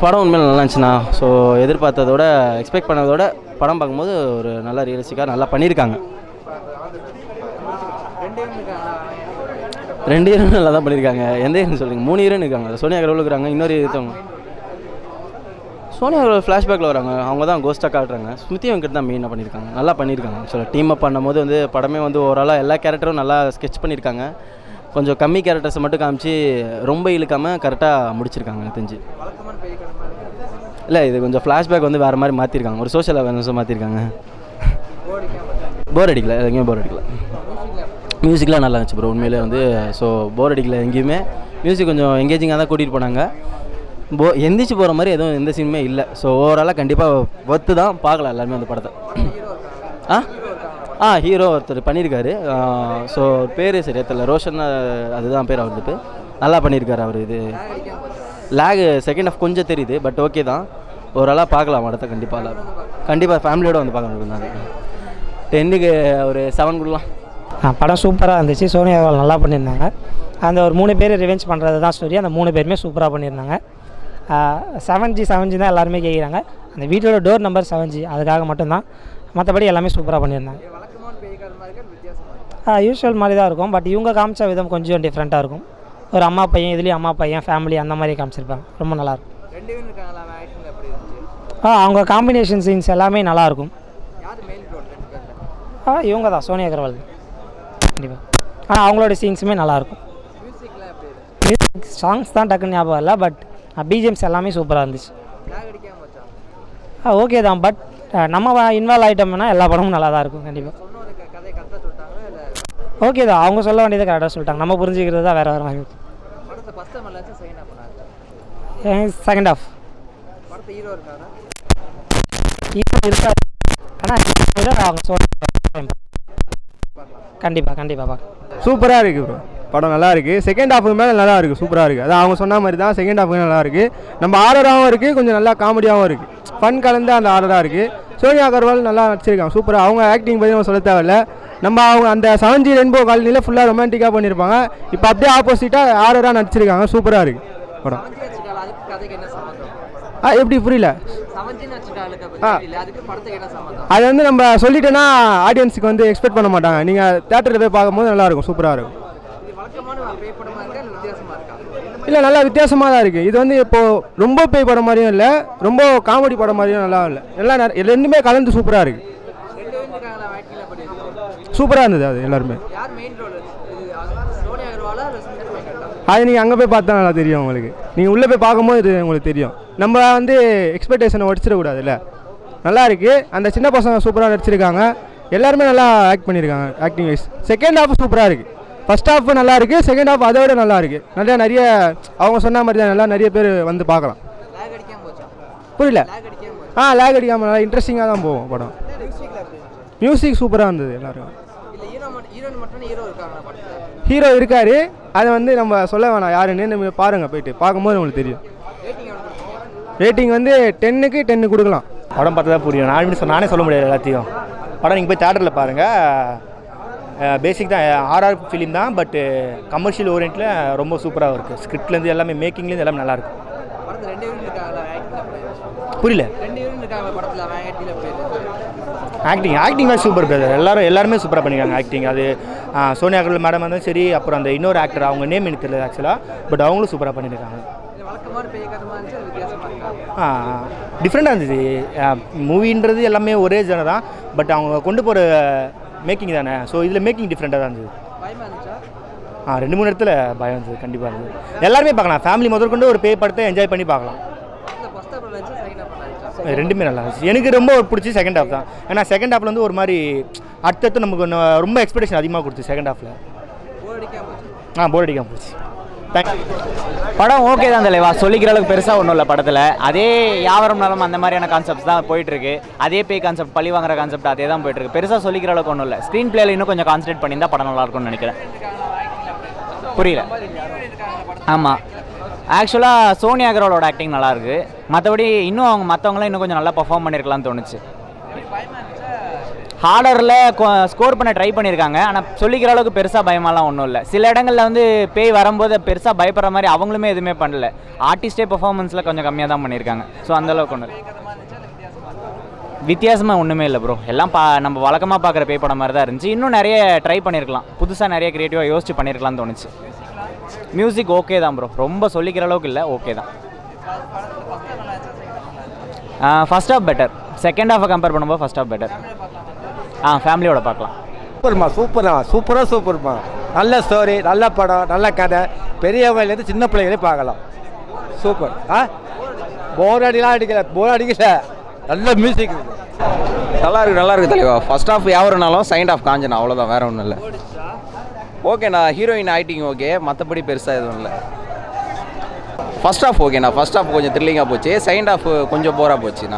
படம் உண்மையில நல்லா இருந்துச்சுண்ணா. ஸோ எதிர்பார்த்ததோட எக்ஸ்பெக்ட் பண்ணதோட படம் பார்க்கும்போது ஒரு நல்ல ரியலிஸ்டிக்காக நல்லா பண்ணியிருக்காங்க. 2 ஹீரோயின் நல்லா தான் பண்ணியிருக்காங்க. எந்த ஹீரோன்னு சொல்லுங்க? 3 ஹீரோயின் இருக்காங்க. சோனியா அகர்வால் இருக்கிறாங்க, இன்னொரு இருக்காங்க. சோனியா அகர்வால் ஃப்ளாஷ்பேக்கில் வராங்க, அவங்க தான் கோஸ்ட்டாக காட்டுறாங்க. ஸ்மிருதி வெங்கட் தான் மெயினாக பண்ணியிருக்காங்க, நல்லா பண்ணியிருக்காங்க. ஆக்சுவலாக டீம் அப் பண்ணும்போது வந்து படமே வந்து ஓவராலாக எல்லா கேரக்டரும் நல்லா ஸ்கெட்ச் பண்ணியிருக்காங்க. கொஞ்சம் கம்மி கேரக்டர்ஸை மட்டும் காமிச்சு ரொம்ப இழுக்காமல் கரெக்டாக முடிச்சிருக்காங்க எனக்கு தெரிஞ்சு. இல்லை, இது கொஞ்சம் ஃப்ளாஷ்பேக் வந்து வேறு மாதிரி மாற்றிருக்காங்க, ஒரு சோஷியல் அவேர்னஸும் மாற்றிருக்காங்க. போர் அடிக்கல, எங்கேயுமே போர் அடிக்கல. மியூசிக்லாம் நல்லா இருந்துச்சு ப்ரோ உண்மையிலே வந்து. ஸோ போர் அடிக்கல எங்கேயுமே. மியூசிக் கொஞ்சம் எங்கேஜிங்காக தான் கூட்டிகிட்டு போனாங்க. எந்திரிச்சு போகிற மாதிரி எதுவும் எந்த சீனுமே இல்லை. ஸோ ஓவராலாக கண்டிப்பாக ஒர்த்து தான், பார்க்கலாம் எல்லாருமே அந்த படத்தை. ஹீரோ ஒருத்தர் பண்ணியிருக்காரு. ஸோ பேர் சரியா தெரியல, ரோஷன் அதுதான் பேர் அவருக்கு. நல்லா பண்ணியிருக்காரு அவர். இது லேக் செகண்ட் ஹாஃப் கொஞ்சம் தெரியுது, பட் ஓகே தான். ஓவராலாக பார்க்கலாம் படத்தை கண்டிப்பாக ஃபேமிலியோடு வந்து பார்க்க முடியும். அது 10க்கு ஒரு 7 கொடுக்கலாம். படம் சூப்பராக இருந்துச்சு. சோனியா அகர்வால் நல்லா பண்ணியிருந்தாங்க. அந்த ஒரு 3 பேர் ரிவெஞ்ச் பண்ணுறது தான் ஸ்டோரி. அந்த 3 பேருமே சூப்பராக பண்ணியிருந்தாங்க. 7G தான் எல்லாருமே கேட்குறாங்க. அந்த வீட்டோட டோர் நம்பர் 7G, அதுக்காக மட்டும்தான். மற்றபடி எல்லாமே சூப்பராக பண்ணியிருந்தாங்க. யூஸ்வல் மாதிரி தான் இருக்கும், பட் இவங்க காமிச்ச விதம் கொஞ்சம் டிஃப்ரெண்ட்டாக இருக்கும். ஒரு அம்மா பையன், இதுலேயும் அம்மா பையன் ஃபேமிலி அந்த மாதிரி காமிச்சிருப்பாங்க. ரொம்ப நல்லாயிருக்கும். அவங்க காம்பினேஷன் சீன்ஸ் எல்லாமே நல்லாயிருக்கும். இவங்க தான் சோனியா அகர்வால் கண்டிப்பாக. அவங்களோட சீன்ஸுமே நல்லாயிருக்கும். மியூசிக் சாங்ஸ் தான் டக்குன்னு ஞாபகம் இல்லை, பட் பிஜிஎம்ஸ் எல்லாமே சூப்பராக இருந்துச்சு. ஓகே தான், பட் நம்ம இன்வால்வ் ஆகிட்டோம்னா எல்லா படமும் நல்லா தான் இருக்கும் கண்டிப்பாக. ஓகே தான், அவங்க சொல்ல வேண்டியதை கரெக்டாக சொல்லிட்டாங்க. நம்ம புரிஞ்சுக்கிறது தான் வேறு மாதிரி இருக்கும். செகண்ட் ஹாஃப் இருக்காது, ஆனால் அவங்க சொல்ல கண்டிப்பாக சூப்பராக இருக்குது ப்ரோ. படம் நல்லா இருக்குது. செகண்ட் ஹாஃபுக்கு மேலே நல்லா இருக்குது, சூப்பராக இருக்குது. அதான் அவங்க சொன்ன மாதிரி தான், செகண்ட் ஹாஃபுக்கு நல்லா இருக்குது. நம்ம ஆர்டராகவும் இருக்குது, கொஞ்சம் நல்லா காமெடியாகவும் இருக்குது. ஃபன் கலந்து அந்த ஆர்டராக இருக்குது. சோனியா அகர்வால் நல்லா நடிச்சிருக்காங்க, சூப்பராக. அவங்க ஆக்டிங் பற்றி நம்ம சொல்ல தேவையில்ல. நம்ம அவங்க அந்த 7G ரெயின்போ காலனியில் ஃபுல்லாக ரொமான்டிக்காக பண்ணியிருப்பாங்க. இப்போ அப்படியே ஆப்போசிட்டாக ஆர்டராக நடிச்சிருக்காங்க, சூப்பராக இருக்குது படம். எப்படி புரியல? அது வந்து நம்ம சொல்லிட்டோன்னா ஆடியன்ஸுக்கு வந்து எக்ஸ்பெக்ட் பண்ண மாட்டாங்க. நீங்கள் தேட்டரில் போய் பார்க்கும்போது நல்லாயிருக்கும், சூப்பராக இருக்கும். இல்லை, நல்லா வித்தியாசமாக தான் இருக்குது. இது வந்து இப்போது ரொம்ப பேய் படம் மாதிரியும் இல்லை, ரொம்ப காமெடி படம் மாதிரியும் நல்லா இல்லை. எல்லாம் ரெண்டுமே கலந்து சூப்பராக இருக்குது. சூப்பராக இருந்தது அது எல்லாருமே. அது நீங்கள் அங்கே போய் பார்த்தா நல்லா தெரியும் உங்களுக்கு. நீங்கள் உள்ளே போய் பார்க்கும்போது இது உங்களுக்கு தெரியும். நம்ம வந்து எக்ஸ்பெக்டேஷனை உடச்சிடக்கூடாதுல்ல. நல்லா இருக்குது. அந்த சின்ன பசங்க சூப்பராக நடிச்சிருக்காங்க. எல்லாருமே நல்லா ஆக்ட் பண்ணியிருக்காங்க, ஆக்டிங் வைஸ். செகண்ட் ஹாஃப் சூப்பராக இருக்குது. ஃபஸ்ட் ஹாஃப் நல்லா இருக்குது, செகண்ட் ஹாஃப் அதை விட நல்லா இருக்குது. நிறைய அவங்க சொன்ன மாதிரி தான் நிறைய பேர் வந்து பார்க்கலாம். புரியல? லேக் அடிக்காமல் நல்லா இன்ட்ரெஸ்டிங்காக தான் போகும் படம். மியூசிக் சூப்பராக இருந்தது எல்லாரும். ஹீரோ இருக்காரு, அதை வந்து நம்ம சொல்ல வேணாம் யாருன்னு. நம்ம பாருங்கள், போயிட்டு பார்க்கும்போது உங்களுக்கு தெரியும். ரேட்டிங் வந்து 10க்கு 10 கொடுக்கலாம். படம் பார்த்து தான் புரியும். நானே சொல்ல முடியாது எல்லாத்தையும். படம் நீங்கள் போய் தேட்டரில் பாருங்கள். பேசிக் தான் ஆர்ஆர் ஃபிலிம் தான், பட் கமர்ஷியல் ஓரியன்ட்டில் ரொம்ப சூப்பராக இருக்குது. ஸ்கிரிப்ட்லேருந்து எல்லாமே, மேக்கிங்லேருந்து எல்லாமே நல்லாயிருக்கும். புரியல? ஆக்டிங் தான் சூப்பர் பிரதர். எல்லாருமே சூப்பராக பண்ணியிருக்காங்க ஆக்டிங். அது சோனியா அகர்வால் மேடம் இருந்தாலும் சரி, அப்புறம் அந்த இன்னொரு ஆக்டர், அவங்க நேம் எனக்கு தெரியல ஆக்சுவலாக, பட் அவங்களும் சூப்பராக பண்ணியிருக்காங்க. டிஃப்ரெண்டாக இருந்துச்சு. மூவின்றது எல்லாமே ஒரே ஜானர் தான், பட் அவங்க கொண்டு போகிற மேக்கிங் தானே. ஸோ இதில் மேக்கிங் டிஃப்ரெண்ட்டாக தான் இருந்தது. 2-3 இடத்துல பயம் இருந்தது, கண்டிப்பாக இருந்தது. எல்லாருமே பார்க்கலாம், ஃபேமிலி முதற்கொண்டு ஒரு பேய் படத்தை என்ஜாய் பண்ணி பார்க்கலாம். ரெண்டுமே நல்லா இருந்துச்சு. எனக்கு ரொம்ப பிடிச்சி செகண்ட் ஹாஃப் தான். ஏன்னா செகண்ட் ஹாஃபில் வந்து ஒரு மாதிரி அடுத்தடுத்து நமக்கு ரொம்ப எக்ஸ்பெக்டேஷன் அதிகமாக கொடுத்து செகண்ட் ஹாஃபில். போர் அடிக்காமல் போச்சு. படம் ஓகே தான் தலைவா, சொல்லிக்கிற அளவுக்கு பெருசாக ஒன்றும் இல்லை படத்தில். அதே யாவரம் நலம் அந்த மாதிரியான கான்செப்ட்ஸ் தான் போயிட்டுருக்கு. அதே பேய் கான்செப்ட், பழி வாங்குற கான்செப்ட் அதே தான் போயிட்டுருக்கு. பெருசாக சொல்லிக்கிற அளவுக்கு ஒன்றும் இல்லை. ஸ்க்ரீன் பிளேயில் இன்னும் கொஞ்சம் கான்சன்ட்ரேட் பண்ணியிருந்தால் படம் நல்லாயிருக்கும்னு நினைக்கிறேன். புரியல? ஆமாம், ஆக்சுவலாக சோனியா அகர்வாலோட ஆக்டிங் நல்லாயிருக்கு. மற்றபடி இன்னும் அவங்க மற்றவங்களாம் இன்னும் கொஞ்சம் நல்லா பர்ஃபார்ம் பண்ணியிருக்கலாம்னு தோணுச்சு. ஹார்டரில் ஸ்கோர் பண்ண ட்ரை பண்ணியிருக்காங்க. ஆனால் சொல்லிக்கிற அளவுக்கு பெருசாக பயமாலாம் ஒன்றும் இல்லை. சில இடங்களில் வந்து பேய் வரும்போது பெருசாக பயப்படுற மாதிரி அவங்களுமே எதுவுமே பண்ணல. ஆர்டிஸ்டே பெர்ஃபார்மன்ஸில் கொஞ்சம் கம்மியாக தான் பண்ணியிருக்காங்க. ஸோ அந்தளவுக்கு ஒன்றும் இல்லை, வித்தியாசமாக ஒன்றுமே இல்லை ப்ரோ. எல்லாம் நம்ம வழக்கமாக பார்க்குற பேய் படம் மாதிரி தான் இருந்துச்சு. இன்னும் நிறைய ட்ரை பண்ணியிருக்கலாம், புதுசாக நிறைய க்ரியேட்டிவாக யோசிச்சு பண்ணியிருக்கலாம்னு தோணுச்சு. மியூசிக் ஓகே தான் ப்ரோ, ரொம்ப சொல்லிக்கிற அளவுக்கு இல்லை, ஓகே தான். ஃபர்ஸ்ட் ஹாஃப் பெட்டர், செகண்ட் ஹாஃபை கம்பேர் பண்ணும்போது ஃபர்ஸ்ட் ஹாஃப் பெட்டர். ஃபேமிலியோட பார்க்கலாம். சூப்பர்மா. நல்ல ஸ்டோரி, நல்ல படம், நல்ல கதை, பெரியவங்கலேருந்து சின்ன பிள்ளைகளே பார்க்கலாம். சூப்பர். போர் அடிக்கல, நல்ல மியூசிக். நல்லா இருக்கு தலைவா. ஃபர்ஸ்ட் ஹாஃப் யாவருனாலும் செகண்ட் ஹாஃப் காஞ்சனா, அவ்வளோதான், வேறு ஒன்றும் இல்லை. ஓகேண்ணா, ஹீரோயின் ஆக்டிங் ஓகே, மற்றபடி பெருசாக எதுவும் இல்லை. ஃபர்ஸ்ட் ஹாஃப் ஓகேண்ணா, ஃபர்ஸ்ட் ஹாஃப் கொஞ்சம் த்ரில்லிங்காக போச்சு, செகண்ட் ஹாஃப் கொஞ்சம் போராக போச்சுண்ணா.